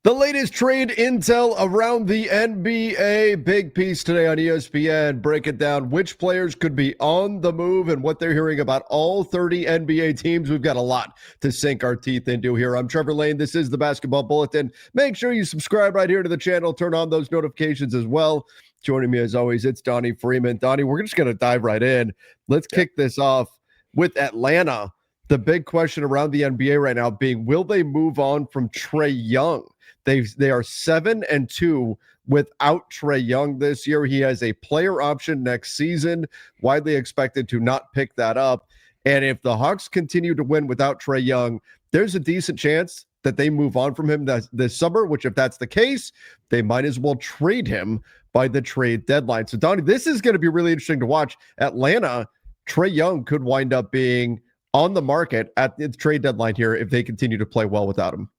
The latest trade intel around the NBA. Big piece today on ESPN. Break it down which players could be on the move and what they're hearing about all 30 NBA teams. We've got a lot to sink our teeth into here. I'm Trevor Lane. This is the Basketball Bulletin. Make sure you subscribe right here to the channel. Turn on those notifications as well. Joining me as always, it's Donnie Freeman. Donnie, we're just going to dive right in. Let's kick this off with Atlanta. The big question around the NBA right now being, will they move on from Trae Young? They are 7-2 without Trae Young this year. He has a player option next season, widely expected to not pick that up. And if the Hawks continue to win without Trae Young, there's a decent chance that they move on from him this summer, which if that's the case, they might as well trade him by the trade deadline. So, Donnie, this is going to be really interesting to watch. Atlanta, Trae Young could wind up being on the market at the trade deadline here if they continue to play well without him.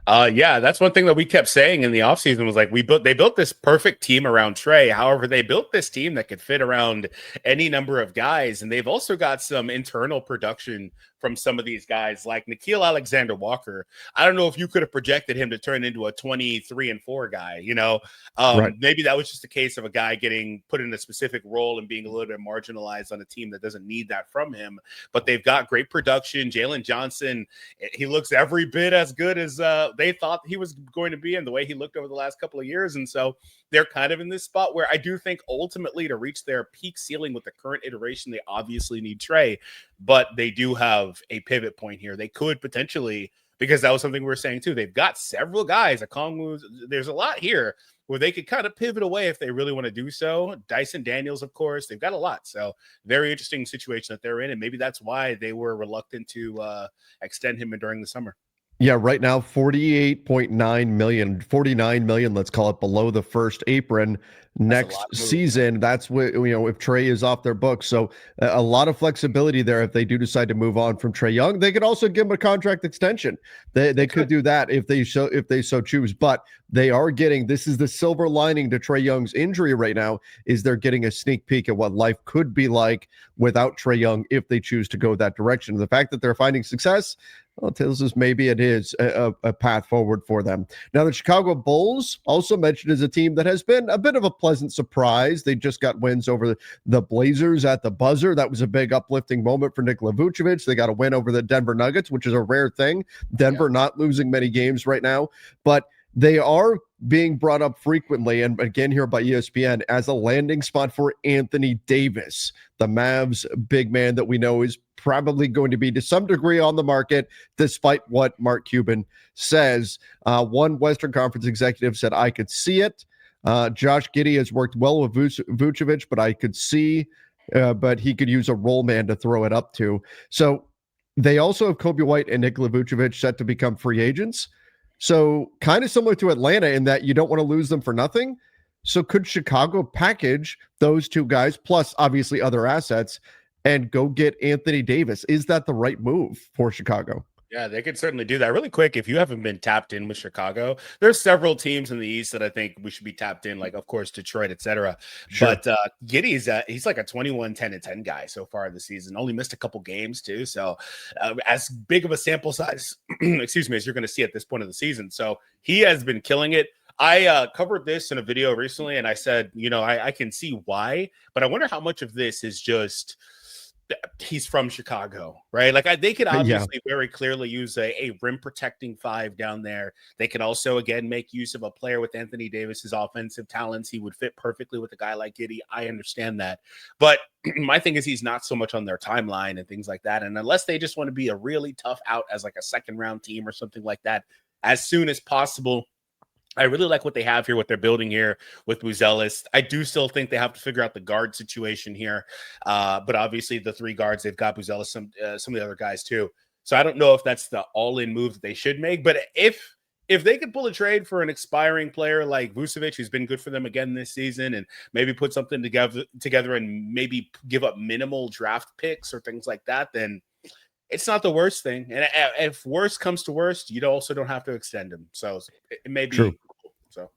Yeah, that's one thing that we kept saying in the offseason was like they built this perfect team around Trae. However, they built this team that could fit around any number of guys, and they've also got some internal production from some of these guys like Nickeil Alexander-Walker. I don't know if you could have projected him to turn into a 23-4 guy, right. Maybe that was just a case of a guy getting put in a specific role and being a little bit marginalized on a team that doesn't need that from him. But they've got great production. Jalen Johnson, he looks every bit as good as they thought he was going to be and the way he looked over the last couple of years. And so they're kind of in this spot where I do think ultimately to reach their peak ceiling with the current iteration, they obviously need Trae, but they do have a pivot point here. They could potentially, because that was something we were saying too, they've got several guys, there's a lot here where they could kind of pivot away if they really want to do so. Dyson Daniels, of course, they've got a lot. So very interesting situation that they're in. And maybe that's why they were reluctant to extend him during the summer. Yeah, right now, 48.9 million, 49 million, let's call it, below the first apron. Next season, that's what, if Trae is off their books. So a lot of flexibility there if they do decide to move on from Trae Young. They could also give him a contract extension. They could do that if they so choose. But they are getting, this is the silver lining to Trae Young's injury right now, is they're getting a sneak peek at what life could be like without Trae Young if they choose to go that direction. The fact that they're finding success, well, tells us maybe it is a path forward for them. Now, the Chicago Bulls, also mentioned as a team that has been a bit of a pleasant surprise. They just got wins over the Blazers at the buzzer. That was a big uplifting moment for Nikola Vucevic. They got a win over the Denver Nuggets, which is a rare thing. Denver not losing many games right now, but they are being brought up frequently, and again here by ESPN, as a landing spot for Anthony Davis, the Mavs big man that we know is probably going to be to some degree on the market, despite what Mark Cuban says. One Western Conference executive said, I could see it. Josh Giddey has worked well with Vucevic, but I could see, but he could use a roll man to throw it up to. So they also have Kobe White and Nikola Vucevic set to become free agents. So kind of similar to Atlanta in that you don't want to lose them for nothing. So could Chicago package those two guys, plus obviously other assets, and go get Anthony Davis? Is that the right move for Chicago? Yeah, they could certainly do that. Really quick, if you haven't been tapped in with Chicago, there's several teams in the East that I think we should be tapped in, like, of course, Detroit, etc. Sure. But Giddey's he's like a 21-10-10 guy so far this season. Only missed a couple games, too. So as big of a sample size, excuse me, as you're going to see at this point of the season. So he has been killing it. I covered this in a video recently, and I said, I can see why, but I wonder how much of this is just – he's from Chicago, right? Like they could obviously very clearly use a rim protecting five down there. They could also, again, make use of a player with Anthony Davis's offensive talents. He would fit perfectly with a guy like Giddey. I understand that. But my thing is he's not so much on their timeline and things like that. And unless they just want to be a really tough out as like a second round team or something like that, as soon as possible, I really like what they have here, what they're building here with Buzelis. I do still think they have to figure out the guard situation here. But obviously the three guards, they've got Buzelis, some of the other guys too. So I don't know if that's the all-in move that they should make. But if they could pull a trade for an expiring player like Vucevic, who's been good for them again this season, and maybe put something together and maybe give up minimal draft picks or things like that, then it's not the worst thing. And if worst comes to worst, you also don't have to extend him. So it may be true. So,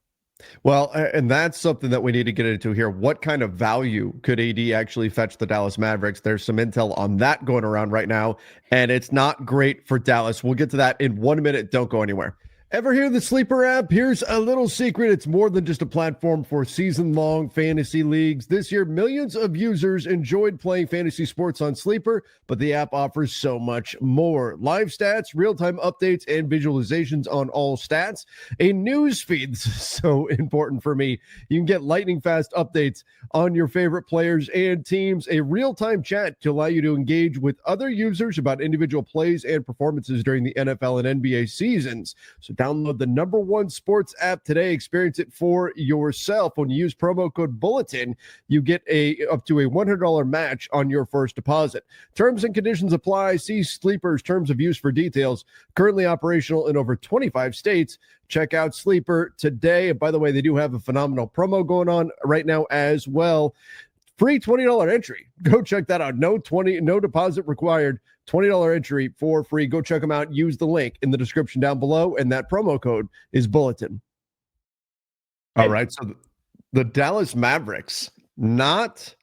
well, and that's something that we need to get into here. What kind of value could AD actually fetch the Dallas Mavericks? There's some intel on that going around right now, and it's not great for Dallas. We'll get to that in 1 minute. Don't go anywhere. Ever hear the Sleeper app? Here's a little secret. It's more than just a platform for season-long fantasy leagues. This year, millions of users enjoyed playing fantasy sports on Sleeper, but the app offers so much more. Live stats, real-time updates, and visualizations on all stats. A news feed, so important for me. You can get lightning-fast updates on your favorite players and teams. A real-time chat to allow you to engage with other users about individual plays and performances during the NFL and NBA seasons. So download the #1 sports app today. Experience it for yourself. When you use promo code Bulletin, you get up to a $100 match on your first deposit. Terms and conditions apply. See Sleeper's terms of use for details. Currently operational in over 25 states. Check out Sleeper today. And by the way, they do have a phenomenal promo going on right now as well. Free $20 entry. Go check that out. No deposit required. $20 entry for free. Go check them out. Use the link in the description down below, and that promo code is Bulletin. All right. So the Dallas Mavericks not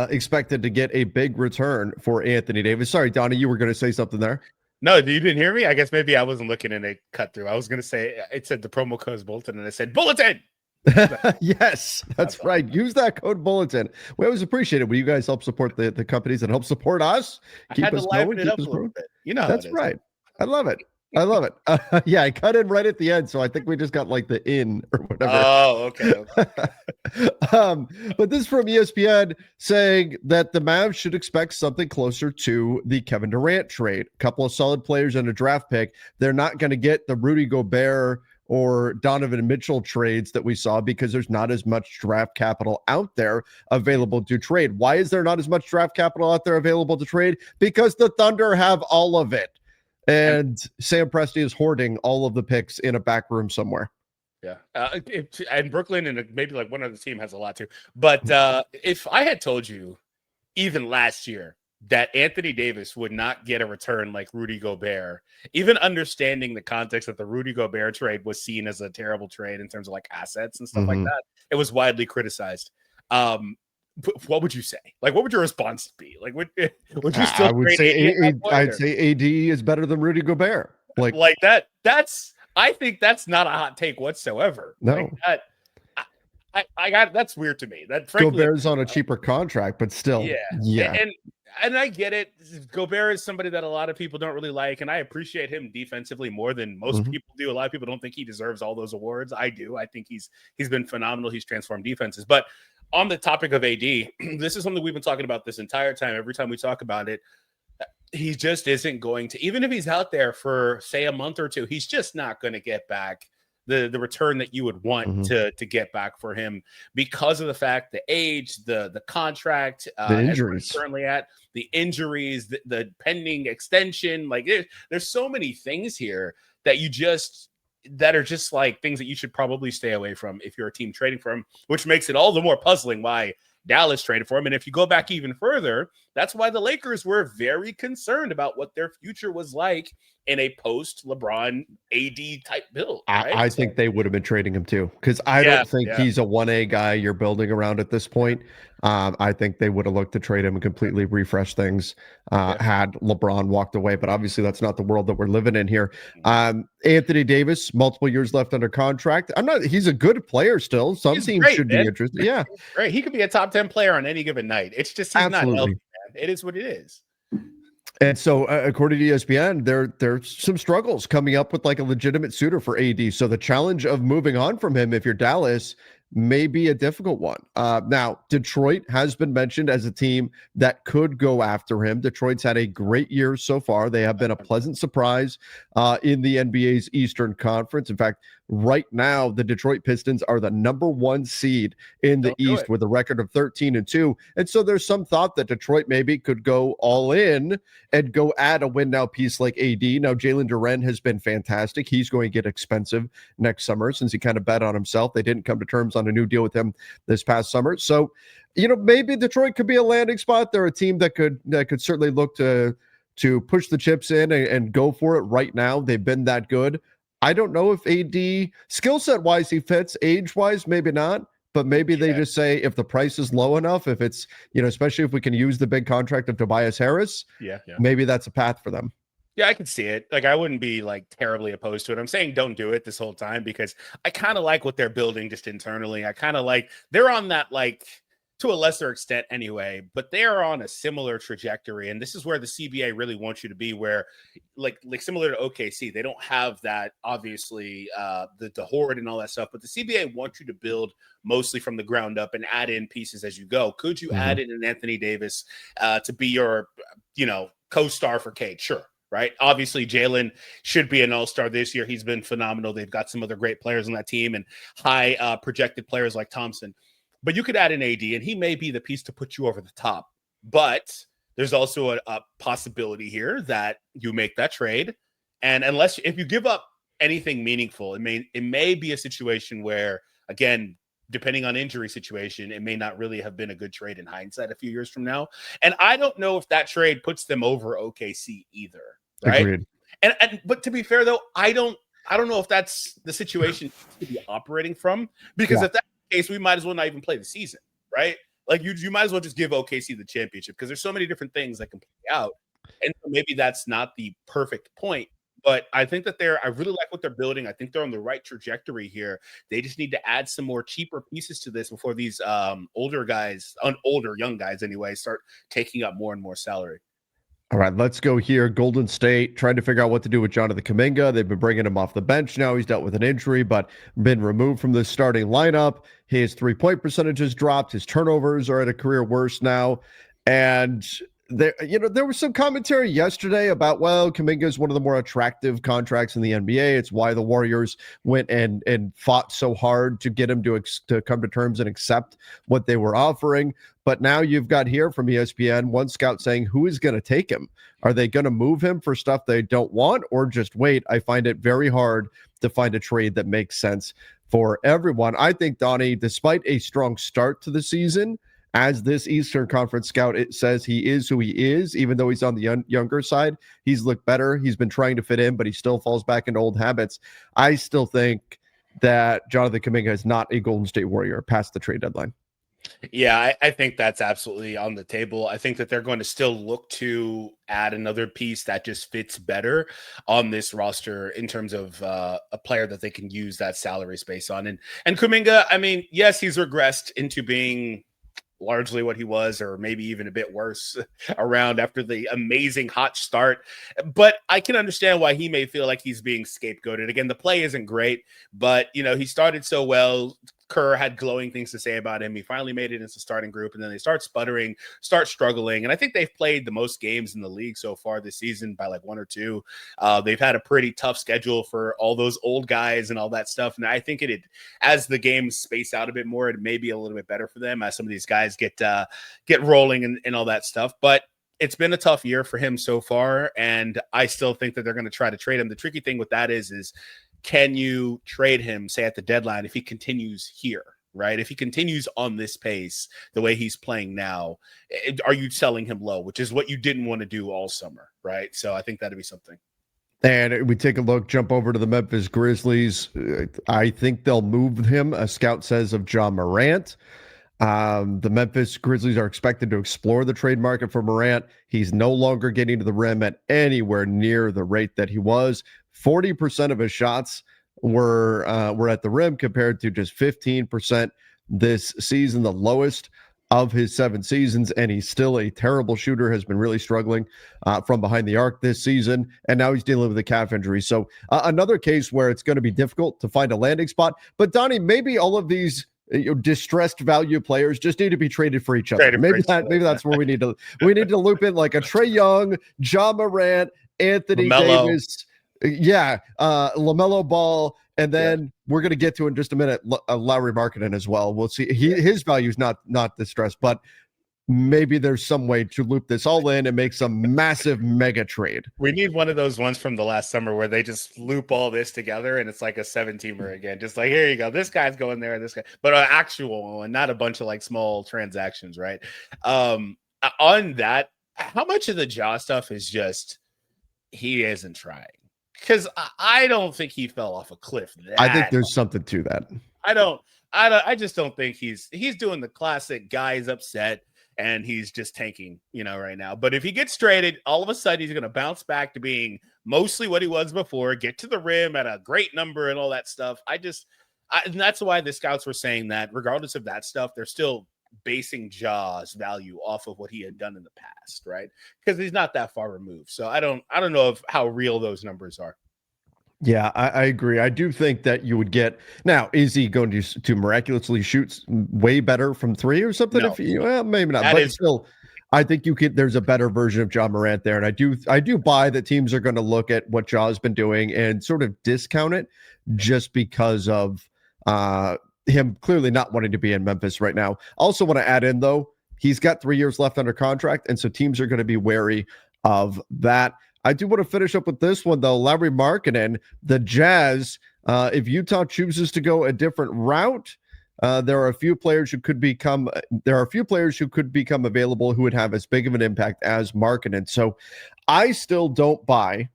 expected to get a big return for Anthony Davis. Sorry, Donnie, you were going to say something there. No, you didn't hear me? I guess maybe I wasn't looking in a cut through. I was going to say, it said the promo code is Bulletin, and I said, Bulletin! Yes, that's right. Use that code Bulletin. We always appreciate it when you guys help support the companies and help support us. Keep us going. Keep us growing. You know, that's right. I love it. I love it. Yeah, I cut in right at the end, so I think we just got like the in or whatever. Oh, okay. But this is from ESPN saying that the Mavs should expect something closer to the Kevin Durant trade. A couple of solid players and a draft pick. They're not going to get the Rudy Gobert or Donovan Mitchell trades that we saw because there's not as much draft capital out there available to trade. Why is there not as much draft capital out there available to trade? Because the Thunder have all of it. And Sam Presti is hoarding all of the picks in a back room somewhere. Yeah. And Brooklyn and maybe like one other team has a lot too. But if I had told you even last year that Anthony Davis would not get a return like Rudy Gobert, even understanding the context that the Rudy Gobert trade was seen as a terrible trade in terms of like assets and stuff like that, it was widely criticized. What would you say? Like, what would your response be? Like, would you still? I would say I'd say AD is better than Rudy Gobert. Like that. I think that's not a hot take whatsoever. No, like I got that's weird to me. That frankly, Gobert's on a cheaper contract, but still, yeah. And I get it. Gobert is somebody that a lot of people don't really like, and I appreciate him defensively more than most people do. A lot of people don't think he deserves all those awards. I do. I think he's been phenomenal. He's transformed defenses. But on the topic of AD, this is something we've been talking about this entire time. Every time we talk about it, he just isn't going to, even if he's out there for, say, a month or two, he's just not going to get back the return that you would want to get back for him because of the fact, the age, the contract, the injuries currently at, the injuries, the pending extension. Like there's so many things here that are just like things that you should probably stay away from if you're a team trading for him, which makes it all the more puzzling why Dallas traded for him. And if you go back even further, that's why the Lakers were very concerned about what their future was like in a post-LeBron AD type build. Right? I think they would have been trading him too, because I don't think he's a 1A guy you're building around at this point. I think they would have looked to trade him and completely refresh things had LeBron walked away. But obviously, that's not the world that we're living in here. Anthony Davis, multiple years left under contract. He's a good player still. Some teams should be interested. Yeah, right. He could be a top 10 player on any given night. It's just he's not healthy, man. It is what it is. And so, according to ESPN, there's some struggles coming up with like a legitimate suitor for AD. So the challenge of moving on from him, if you're Dallas, may be a difficult one. Now, Detroit has been mentioned as a team that could go after him. Detroit's had a great year so far. They have been a pleasant surprise in the NBA's Eastern Conference. In fact, right now, the Detroit Pistons are the #1 seed in the East with a record of 13-2. And so there's some thought that Detroit maybe could go all in and go add a win now piece like AD. Now, Jalen Duren has been fantastic. He's going to get expensive next summer since he kind of bet on himself. They didn't come to terms on a new deal with him this past summer. So, maybe Detroit could be a landing spot. They're a team that could certainly look to push the chips in and go for it right now. They've been that good. I don't know if AD skill set wise he fits, age wise maybe not, but maybe they just say if the price is low enough, if it's especially if we can use the big contract of Tobias Harris, maybe that's a path for them. Yeah, I can see it. Like, I wouldn't be like terribly opposed to it. I'm saying don't do it this whole time because I kind of like what they're building just internally. I kind of like they're on that, like, to a lesser extent anyway, but they are on a similar trajectory. And this is where the CBA really wants you to be, where like similar to OKC, they don't have that obviously the horde and all that stuff, but the CBA wants you to build mostly from the ground up and add in pieces as you go. Could you add in an Anthony Davis to be your, co-star for Cade? Sure. Right. Obviously, Jalen should be an all-star this year. He's been phenomenal. They've got some other great players on that team and high projected players like Thompson. But you could add an AD, and he may be the piece to put you over the top. But there's also a possibility here that you make that trade. And if you give up anything meaningful, it may be a situation where, again, depending on injury situation, it may not really have been a good trade in hindsight a few years from now. And I don't know if that trade puts them over OKC either. Right. Agreed. But to be fair, though, I don't know if that's the situation to be operating from, because if that's the case, we might as well not even play the season. Right. Like you might as well just give OKC the championship, because there's so many different things that can play out. And so maybe that's not the perfect point. But I think that I really like what they're building. I think they're on the right trajectory here. They just need to add some more cheaper pieces to this before these older young guys anyway, start taking up more and more salary. All right, let's go here. Golden State trying to figure out what to do with Jonathan Kuminga. They've been bringing him off the bench now. He's dealt with an injury, but been removed from the starting lineup. His three-point percentage has dropped. His turnovers are at a career worst now. And there was some commentary yesterday about, well, Kuminga is one of the more attractive contracts in the NBA. It's why the Warriors went and fought so hard to get him to come to terms and accept what they were offering. But now you've got here from ESPN, one scout saying, who is going to take him? Are they going to move him for stuff they don't want, or just wait? I find it very hard to find a trade that makes sense for everyone. I think, Donnie, despite a strong start to the season, as this Eastern Conference scout, it says he is who he is, even though he's on the younger side. He's looked better. He's been trying to fit in, but he still falls back into old habits. I still think that Jonathan Kuminga is not a Golden State Warrior past the trade deadline. Yeah, I think that's absolutely on the table. I think that they're going to still look to add another piece that just fits better on this roster in terms of a player that they can use that salary space on. And Kuminga, I mean, yes, he's regressed into being largely what he was, or maybe even a bit worse around after the amazing hot start. But I can understand why he may feel like he's being scapegoated. Again, the play isn't great, but he started so well. Kerr had glowing things to say about him. He finally made it into the starting group, and then they start sputtering, start struggling. And I think they've played the most games in the league so far this season by like one or two. They've had a pretty tough schedule for all those old guys and all that stuff. And I think as the games space out a bit more, it may be a little bit better for them as some of these guys get rolling and all that stuff. But it's been a tough year for him so far, and I still think that they're going to try to trade him. The tricky thing with that is can you trade him, say, at the deadline if he continues here, right? If he continues on this pace, the way he's playing now, are you selling him low, which is what you didn't want to do all summer, right? So I think that'd be something. And we take a look, jump over to the Memphis Grizzlies. I think they'll move him, a scout says, of Ja Morant. The Memphis Grizzlies are expected to explore the trade market for Morant. He's no longer getting to the rim at anywhere near the rate that he was. 40% of his shots were at the rim compared to just 15% this season, the lowest of his 7 seasons, and he's still a terrible shooter, has been really struggling from behind the arc this season, and now he's dealing with a calf injury. So another case where it's going to be difficult to find a landing spot. But Donnie, maybe all of these distressed value players just need to be traded for each other. Maybe that's where we need to loop in like a Trae Young, Ja Morant, Anthony Davis. LaMelo Ball, and then we're going to get to in just a minute Lauri Markkanen as well. We'll see. His value is not distressed, but maybe there's some way to loop this all in and make some massive mega trade. We need one of those ones from the last summer where they just loop all this together and it's like a 7-teamer again. Just like, here you go. This guy's going there, this guy, but an actual one, not a bunch of like small transactions, right? On that, how much of the Ja stuff is just he isn't trying? Because I don't think he fell off a cliff. I think there's something to that. I just don't think he's doing the classic guy is upset. and he's just tanking, right now. But if he gets traded, all of a sudden he's going to bounce back to being mostly what he was before, get to the rim at a great number and all that stuff. And that's why the scouts were saying that regardless of that stuff, they're still basing Ja's value off of what he had done in the past, right? Because he's not that far removed. So I don't know how real those numbers are. Yeah, I agree. I do think that you would get now. Is he going to miraculously shoot way better from three or something? No. Well, maybe not. But still, I think you could. There's a better version of Ja Morant there, and I do buy that teams are going to look at what Ja's been doing and sort of discount it just because of him clearly not wanting to be in Memphis right now. Also, want to add in though, he's got 3 years left under contract, and so teams are going to be wary of that. I do want to finish up with this one though. Lauri Markkanen, the Jazz. If Utah chooses to go a different route, there are a few players who could become available who would have as big of an impact as Markkanen. So I still don't buy,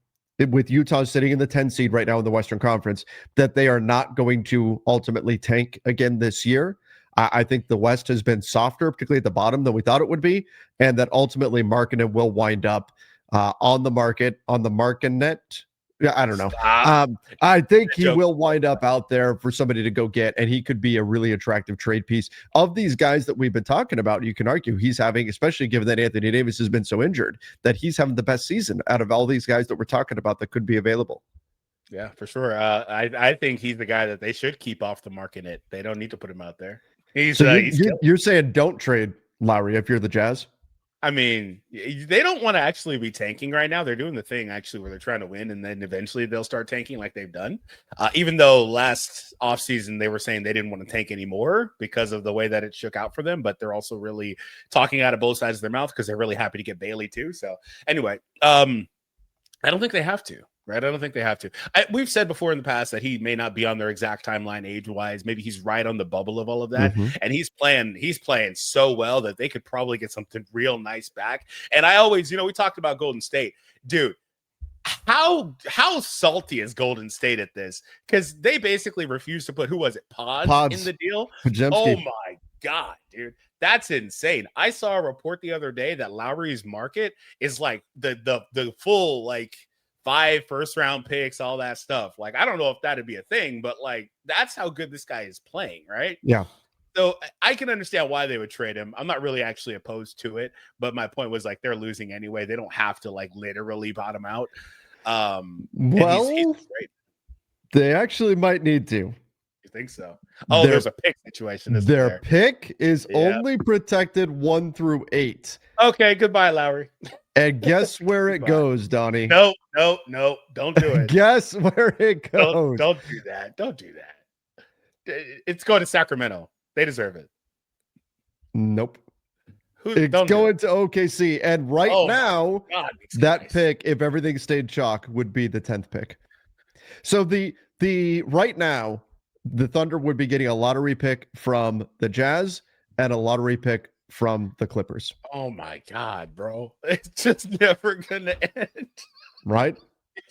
with Utah sitting in the 10 seed right now in the Western Conference, that they are not going to ultimately tank again this year. I think the West has been softer, particularly at the bottom, than we thought it would be, and that ultimately Markkanen will wind up on the market, on the market net. Yeah, I don't know. I think he will wind up out there for somebody to go get, and he could be a really attractive trade piece. Of these guys that we've been talking about, you can argue he's having, especially given that Anthony Davis has been so injured, that he's having the best season out of all these guys that we're talking about that could be available. Yeah, for sure. I think he's the guy that they should keep off the market. They don't need to put him out there. You're saying don't trade Lowry if you're the Jazz? I mean, they don't want to actually be tanking right now. They're doing the thing actually where they're trying to win, and then eventually they'll start tanking like they've done. Even though last offseason they were saying they didn't want to tank anymore because of the way that it shook out for them, but they're also really talking out of both sides of their mouth because they're really happy to get Bailey too. So anyway, I don't think they have to. Right. I don't think they have to. We've said before in the past that he may not be on their exact timeline age-wise. Maybe he's right on the bubble of all of that. Mm-hmm. And he's playing so well that they could probably get something real nice back. And I always, we talked about Golden State. Dude, how salty is Golden State at this? Because they basically refused to put, who was it, Pods in the deal? Pajemski. Oh my God, dude. That's insane. I saw a report the other day that Lowry's market is like the full, like, 5 first-round picks, all that stuff. Like, I don't know if that'd be a thing, but like, that's how good this guy is playing, right? Yeah. So I can understand why they would trade him. I'm not really actually opposed to it, but my point was, like, they're losing anyway. They don't have to, like, literally bottom out. Well, he's great. They actually might need to. You think so? Oh, there's a pick situation. Their pick is only protected 1 through 8. Okay, goodbye, Lowry. And guess where it goes, Donnie? No, don't do it. Guess where it goes. Don't do that. Don't do that. It's going to Sacramento. They deserve it. Nope. It's going to OKC. And now, that pick, if everything stayed chalk, would be the 10th pick. So the right now, the Thunder would be getting a lottery pick from the Jazz and a lottery pick from the Clippers. Oh my God, bro. It's just never gonna end. Right?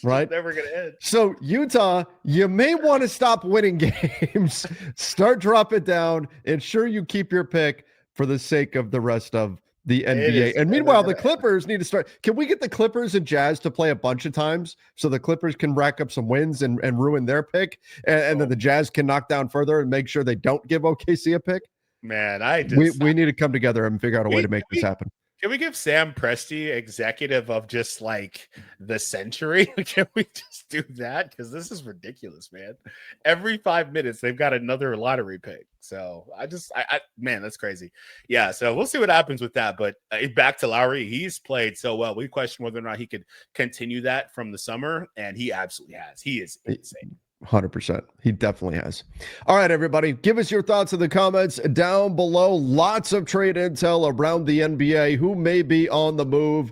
Never gonna end. So Utah, you may want to stop winning games. Start dropping down. Ensure you keep your pick for the sake of the rest of the NBA. And meanwhile, the Clippers need to start. Can we get the Clippers and Jazz to play a bunch of times so the Clippers can rack up some wins and ruin their pick? And then the Jazz can knock down further and make sure they don't give OKC a pick? Man, we need to come together and figure out a way to make this happen. Can we give Sam Presti executive of just like the century? Can we just do that? Because this is ridiculous, man. Every 5 minutes they've got another lottery pick. So man, that's crazy. Yeah, so we'll see what happens with that. But back to Lowry, he's played so well. We question whether or not he could continue that from the summer, and he absolutely has. He is insane. 100%. He definitely has. All right, everybody, give us your thoughts in the comments down below. Lots of trade intel around the NBA. Who may be on the move?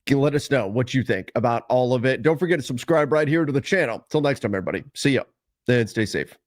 Let us know what you think about all of it. Don't forget to subscribe right here to the channel. Till next time, everybody. See ya and stay safe.